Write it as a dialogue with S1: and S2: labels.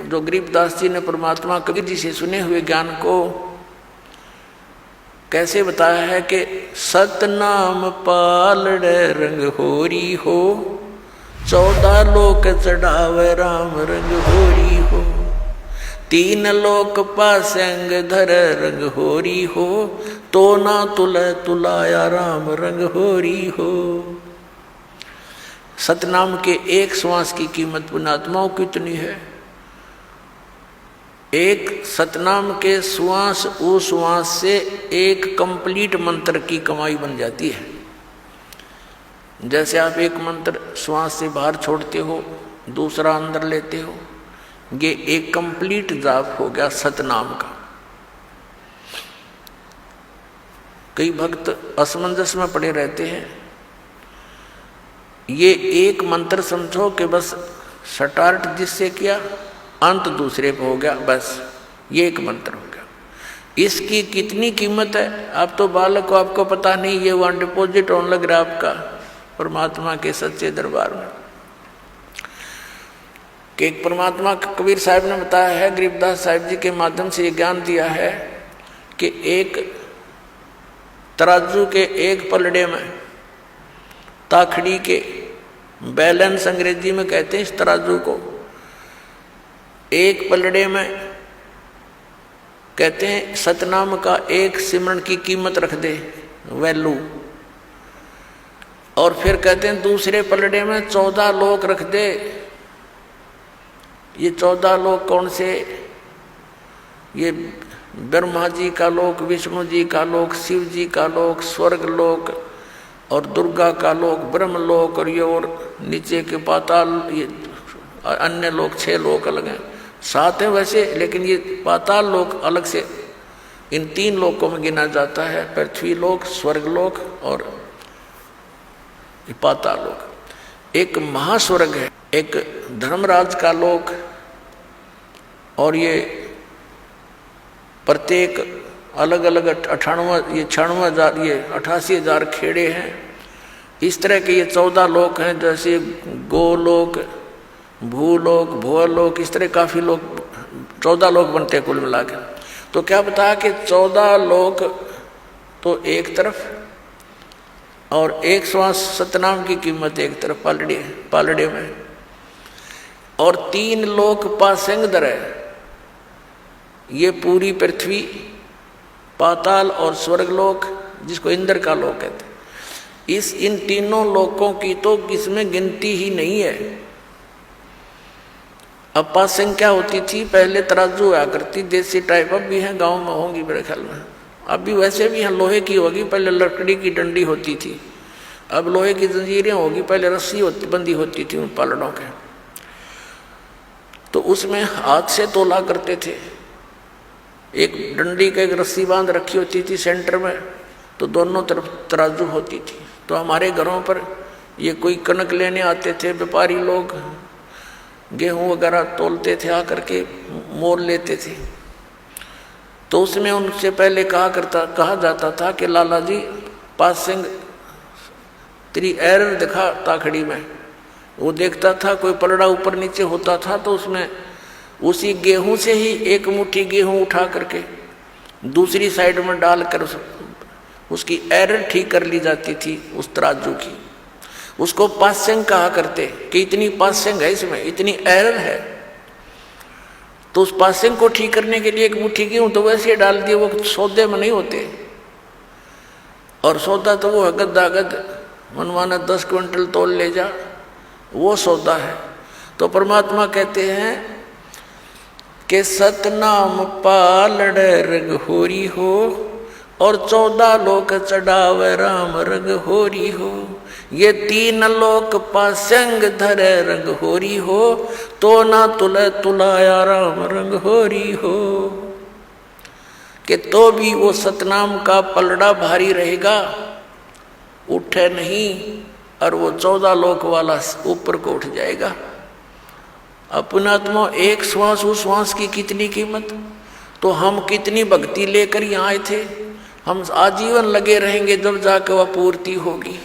S1: जो गरीबदास जी ने परमात्मा कबीर जी से सुने हुए ज्ञान को कैसे बताया है कि सतनाम पालड़े रंग होरी हो, 14 लोक चढ़ावे राम रंग होरी हो, 3 लोक पासंग धर रंग होरी हो, तो ना तुलाया राम रंग होरी हो। सतनाम के एक श्वास की कीमत पुण्यात्माओं की इतनी है। एक सतनाम के श्वास उस श्वास से एक कंप्लीट मंत्र की कमाई बन जाती है। जैसे आप एक मंत्र श्वास से बाहर छोड़ते हो, दूसरा अंदर लेते हो, ये एक कंप्लीट जाप हो गया सतनाम का। कई भक्त असमंजस में पड़े रहते हैं। ये एक मंत्र समझो कि बस स्टार्ट जिससे किया अंत दूसरे पे हो गया, बस ये एक मंत्र हो गया। इसकी कितनी कीमत है? आप तो बालक को, आपको पता नहीं। ये वहाँ डिपॉजिट होने लग रहा है आपका परमात्मा के सच्चे दरबार में। कि एक परमात्मा कबीर साहब ने बताया है, गरीबदास साहब जी के माध्यम से ये ज्ञान दिया है कि एक तराजू के एक पलड़े में, ताखड़ी के बैलेंस अंग्रेजी में कहते हैं इस तराजू को, एक पलड़े में कहते हैं सतनाम का एक सिमरन की कीमत रख दे, वैल्यू। और फिर कहते हैं दूसरे पलड़े में 14 लोक रख दे। ये 14 लोक कौन से? ये ब्रह्मा जी का लोक, विष्णु जी का लोक, शिव जी का लोक, स्वर्ग लोक और दुर्गा का लोक, ब्रह्मलोक, और ये और नीचे के पाताल, ये अन्य लोक 6 लोक अलग हैं। 7 है वैसे, लेकिन ये पाताल लोक अलग से इन 3 लोकों में गिना जाता है। पृथ्वी लोक, स्वर्ग लोक और पाताल लोक। एक महास्वर्ग है, एक धर्मराज का लोक, और ये प्रत्येक अलग अलग 98,000 ये 88,000 खेड़े हैं। इस तरह के ये 14 लोक हैं, जैसे गोलोक, भूलोक, भुवलोक, इस तरह काफी लोक, 14 लोक बनते हैं कुल मिला के। तो क्या बताया कि 14 लोक तो एक तरफ, और एक श्वास सतनाम की कीमत एक तरफ पालड़े में, और 3 लोक पासंग दर है। ये पूरी पृथ्वी, पाताल और स्वर्गलोक, जिसको इंद्र का लोक कहते हैं। इन तीनों लोकों की तो इसमें गिनती ही नहीं है। अब पासंग क्या होती थी? पहले तराजू हुआ करती, देसी टाइप, अब भी हैं, गांव में होंगी मेरे ख्याल में। अब भी वैसे भी हैं, लोहे की होगी, पहले लकड़ी की डंडी होती थी, अब लोहे की जंजीरें होगी, पहले रस्सी बंदी होती थी उन पालड़ों के। तो उसमें हाथ से तोला करते थे। एक डंडी का एक रस्सी बांध रखी होती थी सेंटर में, तो दोनों तरफ तराजू होती थी। तो हमारे घरों पर ये कोई कनक लेने आते थे व्यापारी लोग, गेहूं वगैरह तोलते थे, आकर के मोल लेते थे। तो उसमें उनसे पहले कहा जाता था कि लाला जी पासंग तेरी एरर दिखा ताखड़ी में। वो देखता था कोई पलड़ा ऊपर नीचे होता था, तो उसमें उसी गेहूं से ही एक मुट्ठी गेहूं उठा करके दूसरी साइड में डालकर उसकी एरर ठीक कर ली जाती थी उस तराजू की। उसको पासंग कहा करते कि इतनी पासंग है, इसमें इतनी एरर है। तो उस पासंग को ठीक करने के लिए एक मुट्ठी गेहूं तो वैसे डाल दिए, वो सौदे में नहीं होते। और सौदा तो वो है गद्दागद, मनमाना 10 क्विंटल तोल ले जा, वो सौदा है। तो परमात्मा कहते हैं कि सतनाम पालड़ रंग होरी हो, और 14 लोक चढ़ावे राम रंग होरी हो। ये 3 लोक पासंग धरे रंग होरी हो, तो ना तुलाया राम रंग होरी हो। कि तो भी वो सतनाम का पलड़ा भारी रहेगा, उठे नहीं, और वो 14 लोक वाला ऊपर को उठ जाएगा। अपनात्मा एक श्वास, उस श्वास की कितनी कीमत। तो हम कितनी भक्ति लेकर यहाँ आए थे, हम आजीवन लगे रहेंगे, जब जाकर वह पूर्ति होगी।